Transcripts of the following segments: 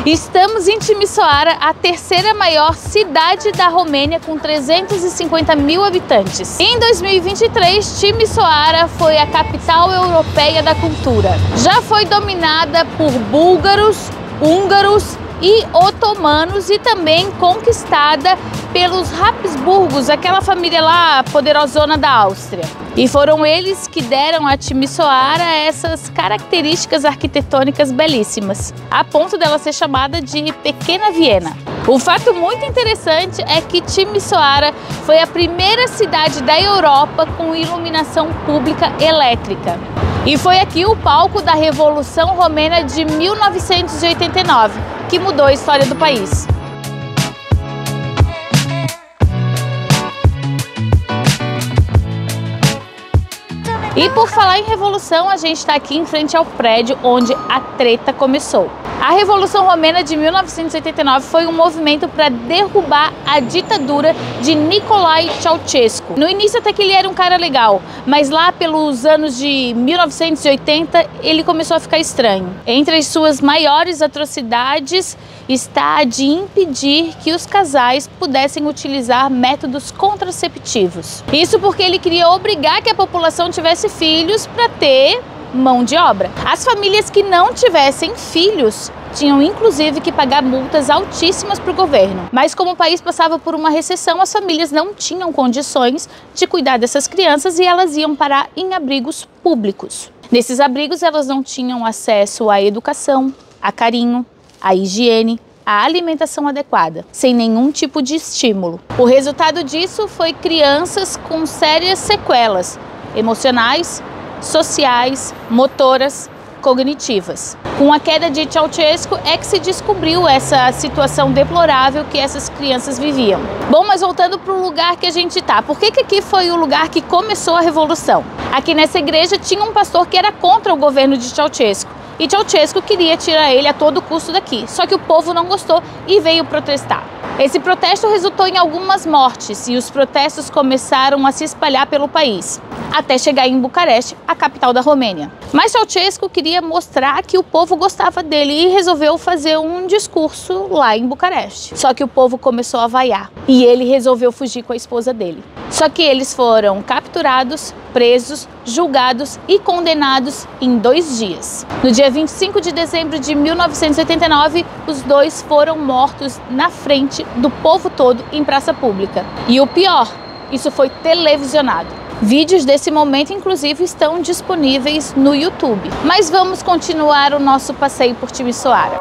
Estamos em Timișoara, a terceira maior cidade da Romênia, com 350 mil habitantes. Em 2023, Timișoara foi a capital europeia da cultura. Já foi dominada por búlgaros, húngaros e otomanos e também conquistada pelos Habsburgos, aquela família lá poderosona da Áustria. E foram eles que deram a Timișoara essas características arquitetônicas belíssimas, a ponto dela ser chamada de Pequena Viena. Um fato muito interessante é que Timișoara foi a primeira cidade da Europa com iluminação pública elétrica. E foi aqui o palco da Revolução Romena de 1989, que mudou a história do país. E por falar em revolução, a gente está aqui em frente ao prédio onde a treta começou. A Revolução Romena de 1989 foi um movimento para derrubar a ditadura de Nicolae Ceausescu. No início até que ele era um cara legal, mas lá pelos anos de 1980 ele começou a ficar estranho. Entre as suas maiores atrocidades está a de impedir que os casais pudessem utilizar métodos contraceptivos. Isso porque ele queria obrigar que a população tivesse filhos para ter mão de obra. As famílias que não tivessem filhos tinham inclusive que pagar multas altíssimas para o governo. Mas como o país passava por uma recessão, as famílias não tinham condições de cuidar dessas crianças e elas iam parar em abrigos públicos. Nesses abrigos elas não tinham acesso à educação, a carinho, à higiene, à alimentação adequada, sem nenhum tipo de estímulo. O resultado disso foi crianças com sérias sequelas emocionais, sociais, motoras, cognitivas. Com a queda de Ceausescu é que se descobriu essa situação deplorável que essas crianças viviam. Bom, mas voltando para o lugar que a gente está, por que aqui foi o lugar que começou a revolução? Aqui nessa igreja tinha um pastor que era contra o governo de Ceausescu. E Ceausescu queria tirar ele a todo custo daqui, só que o povo não gostou e veio protestar. Esse protesto resultou em algumas mortes e os protestos começaram a se espalhar pelo país, até chegar em Bucareste, a capital da Romênia. Mas Ceausescu queria mostrar que o povo gostava dele e resolveu fazer um discurso lá em Bucareste. Só que o povo começou a vaiar e ele resolveu fugir com a esposa dele. Só que eles foram capturados, presos, julgados e condenados em 2 dias. No dia 25 de dezembro de 1989, os dois foram mortos na frente do povo todo em praça pública. E o pior, isso foi televisionado. Vídeos desse momento, inclusive, estão disponíveis no YouTube. Mas vamos continuar o nosso passeio por Timișoara.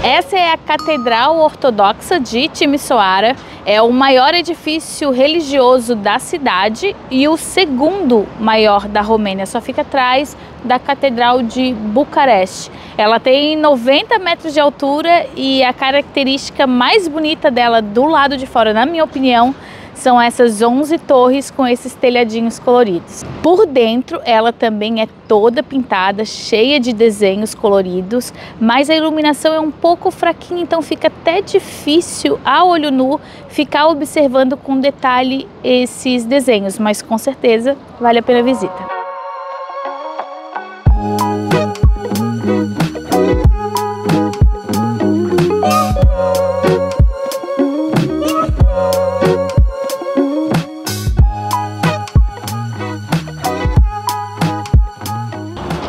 Essa é a Catedral Ortodoxa de Timișoara, é o maior edifício religioso da cidade e o segundo maior da Romênia, só fica atrás da Catedral de Bucareste. Ela tem 90 metros de altura e a característica mais bonita dela do lado de fora, na minha opinião, são essas 11 torres com esses telhadinhos coloridos. Por dentro, ela também é toda pintada, cheia de desenhos coloridos, mas a iluminação é um pouco fraquinha, então fica até difícil, a olho nu, ficar observando com detalhe esses desenhos, mas com certeza vale a pena a visita.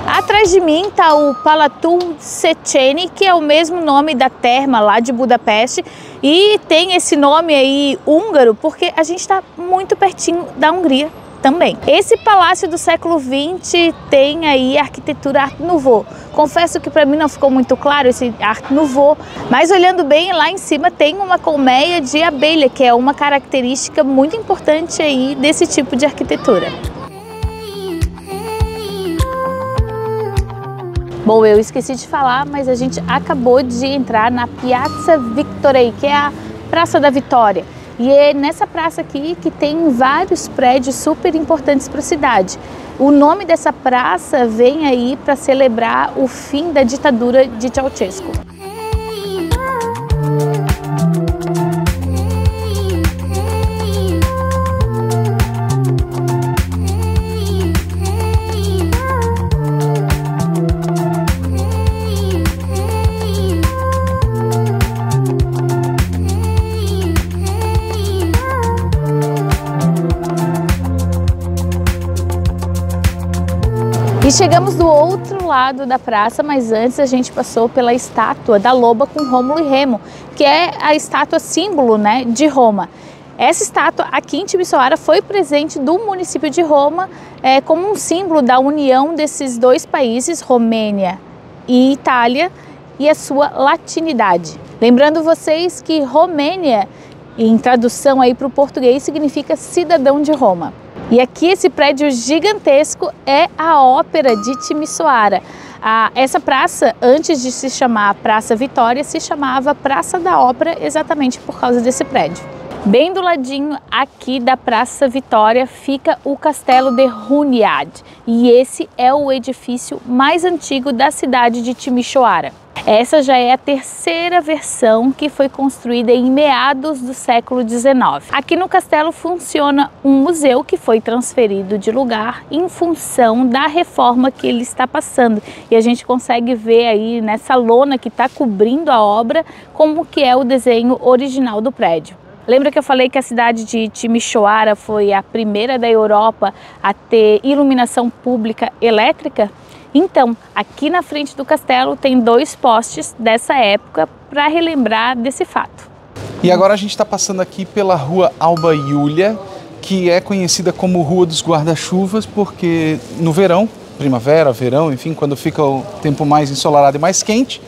Atrás de mim está o Palatul Széchenyi, que é o mesmo nome da terma lá de Budapeste, e tem esse nome aí húngaro porque a gente está muito pertinho da Hungria também. Esse palácio do século XX tem aí arquitetura Art Nouveau. Confesso que para mim não ficou muito claro esse Art Nouveau, mas olhando bem lá em cima tem uma colmeia de abelha, que é uma característica muito importante aí desse tipo de arquitetura. Bom, eu esqueci de falar, mas a gente acabou de entrar na Piața Victoriei, que é a Praça da Vitória. E é nessa praça aqui que tem vários prédios super importantes para a cidade. O nome dessa praça vem aí para celebrar o fim da ditadura de Ceausescu. E chegamos do outro lado da praça, mas antes a gente passou pela estátua da loba com Rômulo e Remo, que é a estátua símbolo, né, de Roma. Essa estátua aqui em Timisoara foi presente do município de Roma como um símbolo da união desses dois países, Romênia e Itália, e a sua latinidade. Lembrando vocês que Romênia, em tradução aí para o português, significa cidadão de Roma. E aqui esse prédio gigantesco é a Ópera de Timisoara. Essa praça, antes de se chamar Praça Vitória, se chamava Praça da Ópera exatamente por causa desse prédio. Bem do ladinho aqui da Praça Vitória fica o Castelo de Hunyadi, e esse é o edifício mais antigo da cidade de Timisoara. Essa já é a terceira versão que foi construída em meados do século XIX. Aqui no castelo funciona um museu que foi transferido de lugar em função da reforma que ele está passando. E a gente consegue ver aí nessa lona que está cobrindo a obra como que é o desenho original do prédio. Lembra que eu falei que a cidade de Timisoara foi a primeira da Europa a ter iluminação pública elétrica? Então, aqui na frente do castelo tem dois postes dessa época para relembrar desse fato. E agora a gente está passando aqui pela rua Alba Iulia, que é conhecida como Rua dos Guarda-Chuvas, porque no verão, primavera, verão, enfim, quando fica o tempo mais ensolarado e mais quente,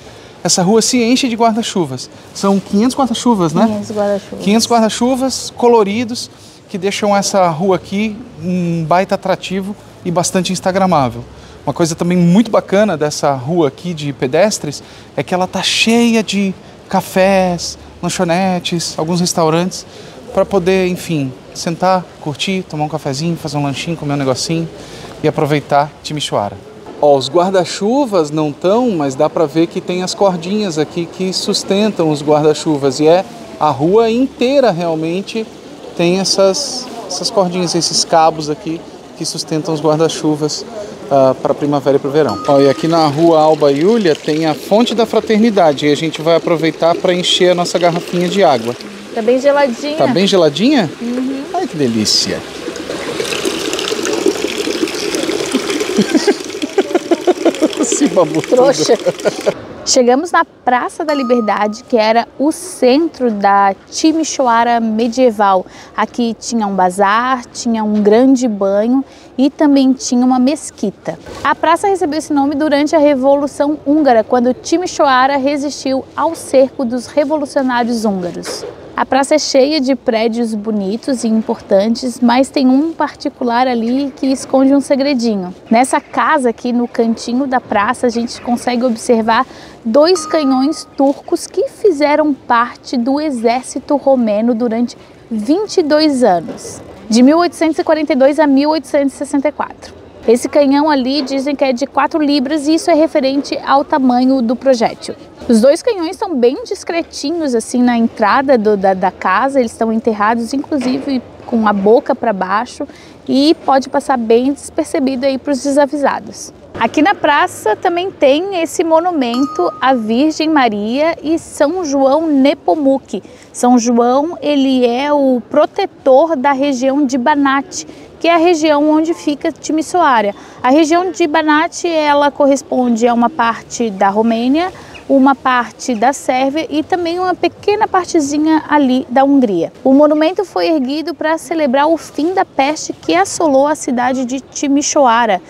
essa rua se enche de guarda-chuvas. São 500 guarda-chuvas, né? 500 guarda-chuvas. 500 guarda-chuvas coloridos que deixam essa rua aqui um baita atrativo e bastante instagramável. Uma coisa também muito bacana dessa rua aqui de pedestres é que ela tá cheia de cafés, lanchonetes, alguns restaurantes para poder, enfim, sentar, curtir, tomar um cafezinho, fazer um lanchinho, comer um negocinho e aproveitar Timisoara. Ó, os guarda-chuvas não estão, mas dá para ver que tem as cordinhas aqui que sustentam os guarda-chuvas e a rua inteira realmente tem essas cordinhas, esses cabos aqui que sustentam os guarda-chuvas para a primavera e para o verão. Ó, e aqui na rua Alba Iulia tem a Fonte da Fraternidade e a gente vai aproveitar para encher a nossa garrafinha de água. Tá bem geladinha. Tá bem geladinha? Uhum. Ai, que delícia. Se babou trouxa. Chegamos na Praça da Liberdade, que era o centro da Timisoara medieval. Aqui tinha um bazar, tinha um grande banho e também tinha uma mesquita. A praça recebeu esse nome durante a Revolução Húngara, quando Timisoara resistiu ao cerco dos revolucionários húngaros. A praça é cheia de prédios bonitos e importantes, mas tem um particular ali que esconde um segredinho. Nessa casa aqui no cantinho da praça, a gente consegue observar dois canhões turcos que fizeram parte do exército romeno durante 22 anos, de 1842 a 1864. Esse canhão ali dizem que é de 4 libras e isso é referente ao tamanho do projétil. Os dois canhões estão bem discretinhos assim na entrada da casa, eles estão enterrados inclusive com a boca para baixo e pode passar bem despercebido aí para os desavisados. Aqui na praça também tem esse monumento à Virgem Maria e São João Nepomuc. São João, ele é o protetor da região de Banat, que é a região onde fica Timisoara. A região de Banat, ela corresponde a uma parte da Romênia, uma parte da Sérvia e também uma pequena partezinha ali da Hungria. O monumento foi erguido para celebrar o fim da peste que assolou a cidade de Timisoara.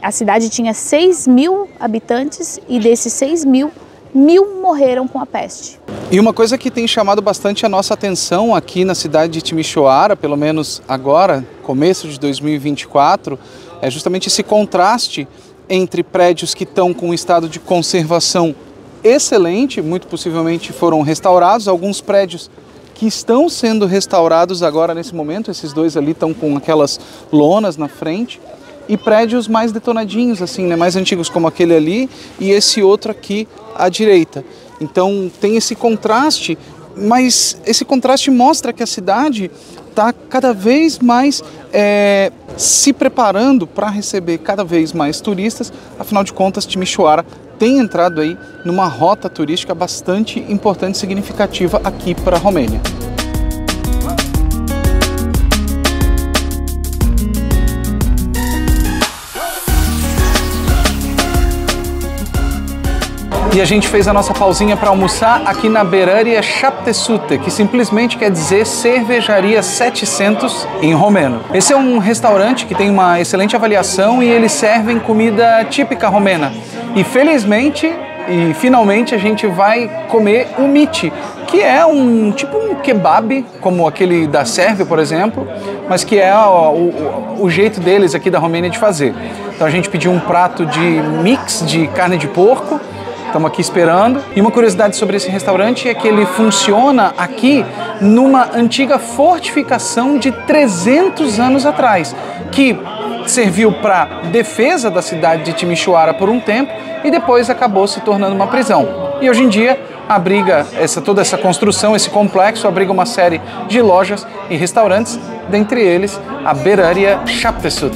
A cidade tinha 6.000 habitantes e desses 6.000, 1.000 morreram com a peste. E uma coisa que tem chamado bastante a nossa atenção aqui na cidade de Timisoara, pelo menos agora, começo de 2024, é justamente esse contraste entre prédios que estão com um estado de conservação excelente, muito possivelmente foram restaurados, alguns prédios que estão sendo restaurados agora nesse momento, esses dois ali estão com aquelas lonas na frente, e prédios mais detonadinhos, assim, né, mais antigos, como aquele ali e esse outro aqui à direita. Então tem esse contraste, mas esse contraste mostra que a cidade está cada vez mais se preparando para receber cada vez mais turistas. Afinal de contas, Timisoara tem entrado aí numa rota turística bastante importante e significativa aqui para a Romênia. E a gente fez a nossa pausinha para almoçar aqui na Beraria Șaptesute, que simplesmente quer dizer Cervejaria 700 em romeno. Esse é um restaurante que tem uma excelente avaliação e eles servem comida típica romena. E felizmente e finalmente a gente vai comer o miti, que é um tipo um kebab, como aquele da Sérvia, por exemplo, mas que é o jeito deles aqui da Romênia de fazer. Então a gente pediu um prato de mix de carne de porco. Estamos aqui esperando. E uma curiosidade sobre esse restaurante é que ele funciona aqui numa antiga fortificação de 300 anos atrás, que serviu para defesa da cidade de Timișoara por um tempo e depois acabou se tornando uma prisão. E hoje em dia abriga toda essa construção, esse complexo abriga uma série de lojas e restaurantes, dentre eles a Beraria Șaptesute.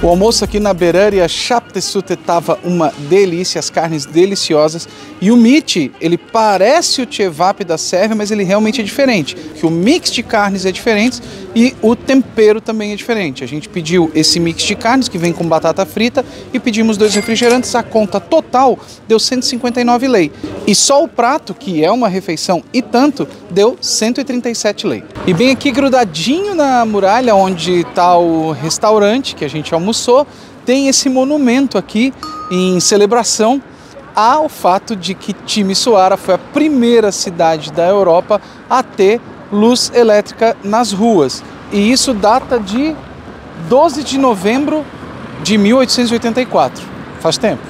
O almoço aqui na Beraria Șaptesute estava uma delícia, as carnes deliciosas. E o miti, ele parece o cevap da Sérvia, mas ele realmente é diferente. Que o mix de carnes é diferente e o tempero também é diferente. A gente pediu esse mix de carnes que vem com batata frita e pedimos 2 refrigerantes. A conta total deu 159 lei. E só o prato, que é uma refeição e tanto, deu 137 lei. E bem aqui grudadinho na muralha onde está o restaurante que a gente almoçou, tem esse monumento aqui em celebração ao fato de que Timișoara foi a primeira cidade da Europa a ter luz elétrica nas ruas. E isso data de 12 de novembro de 1884. Faz tempo.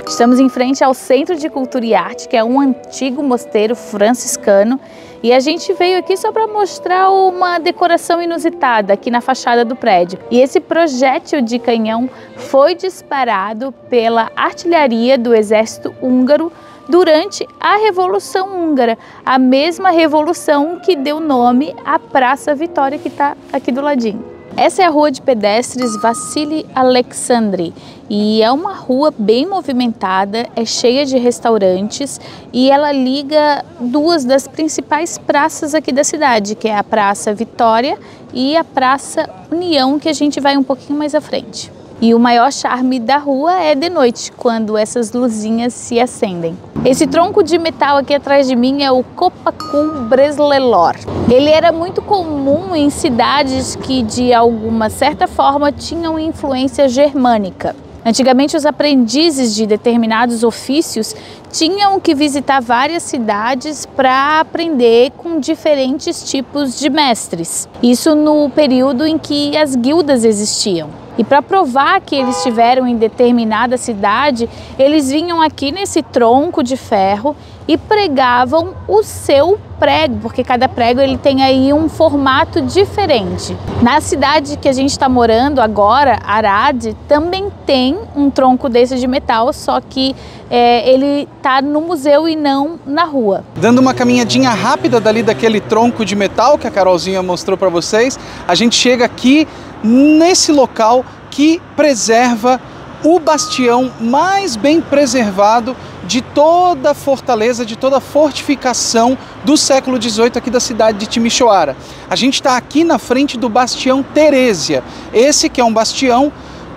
Estamos em frente ao Centro de Cultura e Arte, que é um antigo mosteiro franciscano. E a gente veio aqui só para mostrar uma decoração inusitada aqui na fachada do prédio. E esse projétil de canhão foi disparado pela artilharia do exército húngaro durante a Revolução Húngara, a mesma revolução que deu nome à Praça Vitória, que está aqui do ladinho. Essa é a rua de pedestres Vasili Alexandri e é uma rua bem movimentada, é cheia de restaurantes e ela liga 2 das principais praças aqui da cidade, que é a Praça Vitória e a Praça União, que a gente vai um pouquinho mais à frente. E o maior charme da rua é de noite, quando essas luzinhas se acendem. Esse tronco de metal aqui atrás de mim é o Kopacul Breslelor. Ele era muito comum em cidades que, de alguma certa forma, tinham influência germânica. Antigamente, os aprendizes de determinados ofícios tinham que visitar várias cidades para aprender com diferentes tipos de mestres. Isso no período em que as guildas existiam. E para provar que eles estiveram em determinada cidade, eles vinham aqui nesse tronco de ferro e pregavam o seu prego, porque cada prego ele tem aí um formato diferente. Na cidade que a gente está morando agora, Arad, também tem um tronco desse de metal, só que ele está no museu e não na rua. Dando uma caminhadinha rápida dali daquele tronco de metal que a Carolzinha mostrou para vocês, a gente chega aqui nesse local que preserva o bastião mais bem preservado de toda a fortaleza, de toda a fortificação do século XVIII aqui da cidade de Timișoara. A gente está aqui na frente do bastião Terésia, esse que é um bastião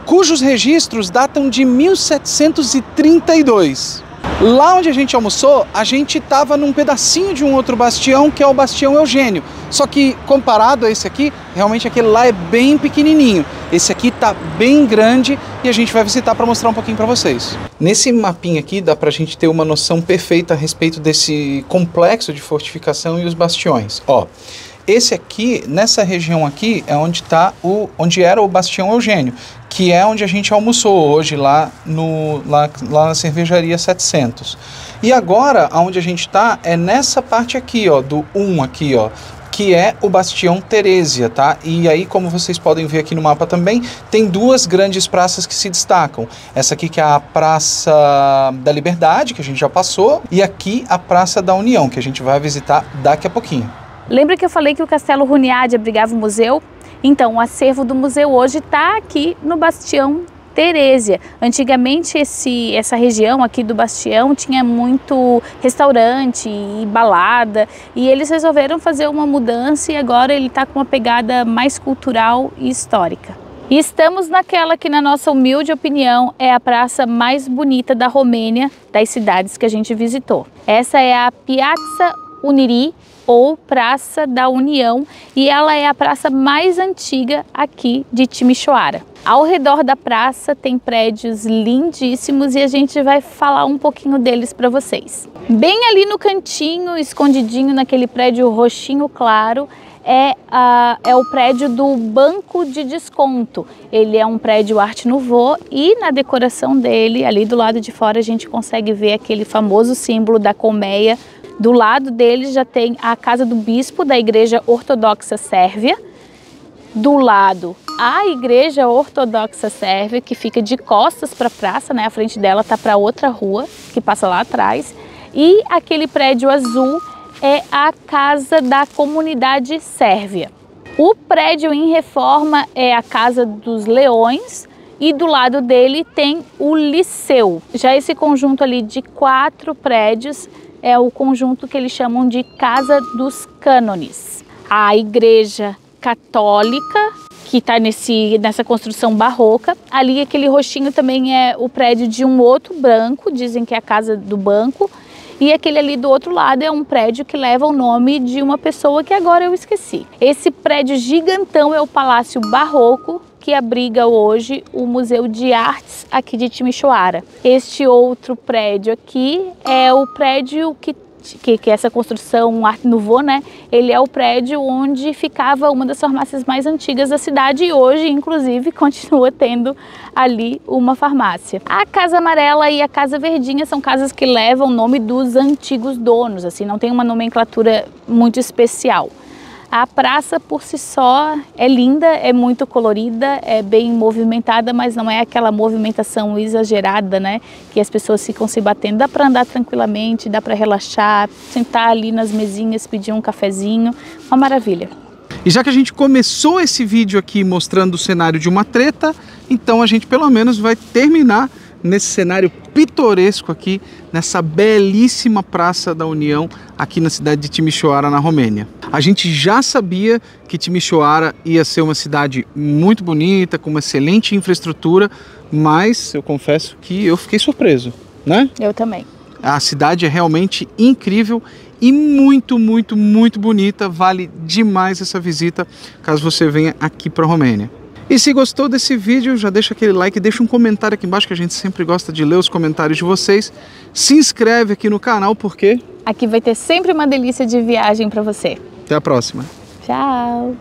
cujos registros datam de 1732. Lá onde a gente almoçou, a gente estava num pedacinho de um outro bastião, que é o Bastião Eugênio. Só que comparado a esse aqui, realmente aquele lá é bem pequenininho. Esse aqui está bem grande e a gente vai visitar para mostrar um pouquinho para vocês. Nesse mapinha aqui dá para a gente ter uma noção perfeita a respeito desse complexo de fortificação e os bastiões. Ó, Esse aqui, nessa região aqui, é onde era o Bastião Eugênio, que é onde a gente almoçou hoje lá na cervejaria 700. E agora, onde a gente está, é nessa parte aqui, ó, do 1 aqui, ó, que é o Bastião Terésia, tá? E aí, como vocês podem ver aqui no mapa também, tem duas grandes praças que se destacam. Essa aqui que é a Praça da Liberdade, que a gente já passou, e aqui a Praça da União, que a gente vai visitar daqui a pouquinho. Lembra que eu falei que o Castelo Huniade abrigava o museu? Então, o acervo do museu hoje está aqui no Bastião Terésia. Antigamente essa região aqui do Bastião tinha muito restaurante e balada, e eles resolveram fazer uma mudança e agora ele está com uma pegada mais cultural e histórica. E estamos naquela que, na nossa humilde opinião, é a praça mais bonita da Romênia, das cidades que a gente visitou. Essa é a Piața Unirii, ou Praça da União, e ela é a praça mais antiga aqui de Timișoara. Ao redor da praça tem prédios lindíssimos e a gente vai falar um pouquinho deles para vocês. Bem ali no cantinho, escondidinho naquele prédio roxinho claro, é o prédio do Banco de Desconto. Ele é um prédio Art Nouveau e na decoração dele, ali do lado de fora, a gente consegue ver aquele famoso símbolo da colmeia. Do lado dele já tem a Casa do Bispo da Igreja Ortodoxa Sérvia. Do lado, a Igreja Ortodoxa Sérvia, que fica de costas para a praça, né? A frente dela está para outra rua, que passa lá atrás. E aquele prédio azul é a Casa da Comunidade Sérvia. O prédio em reforma é a Casa dos Leões. E do lado dele tem o Liceu. Já esse conjunto ali de 4 prédios é o conjunto que eles chamam de Casa dos Cânones. A Igreja Católica, que está nessa construção barroca. Ali aquele roxinho também é o prédio de um outro branco, dizem que é a Casa do Banco. E aquele ali do outro lado é um prédio que leva o nome de uma pessoa que agora eu esqueci. Esse prédio gigantão é o Palácio Barroco, que abriga hoje o Museu de Artes aqui de Timișoara. Este outro prédio aqui é o prédio que essa construção Art Nouveau, né? Ele é o prédio onde ficava uma das farmácias mais antigas da cidade e hoje, inclusive, continua tendo ali uma farmácia. A Casa Amarela e a Casa Verdinha são casas que levam o nome dos antigos donos, assim, não tem uma nomenclatura muito especial. A praça por si só é linda, é muito colorida, é bem movimentada, mas não é aquela movimentação exagerada, né? Que as pessoas ficam se batendo. Dá para andar tranquilamente, dá para relaxar, sentar ali nas mesinhas, pedir um cafezinho, uma maravilha. E já que a gente começou esse vídeo aqui mostrando o cenário de uma treta, então a gente pelo menos vai terminar nesse cenário pitoresco aqui, nessa belíssima Praça da União, aqui na cidade de Timișoara, na Romênia. A gente já sabia que Timișoara ia ser uma cidade muito bonita, com uma excelente infraestrutura, mas eu confesso que eu fiquei surpreso, né? Eu também. A cidade é realmente incrível e muito, muito, muito bonita. Vale demais essa visita, caso você venha aqui para a Romênia. E se gostou desse vídeo, já deixa aquele like, deixa um comentário aqui embaixo que a gente sempre gosta de ler os comentários de vocês. Se inscreve aqui no canal porque aqui vai ter sempre uma delícia de viagem para você. Até a próxima. Tchau!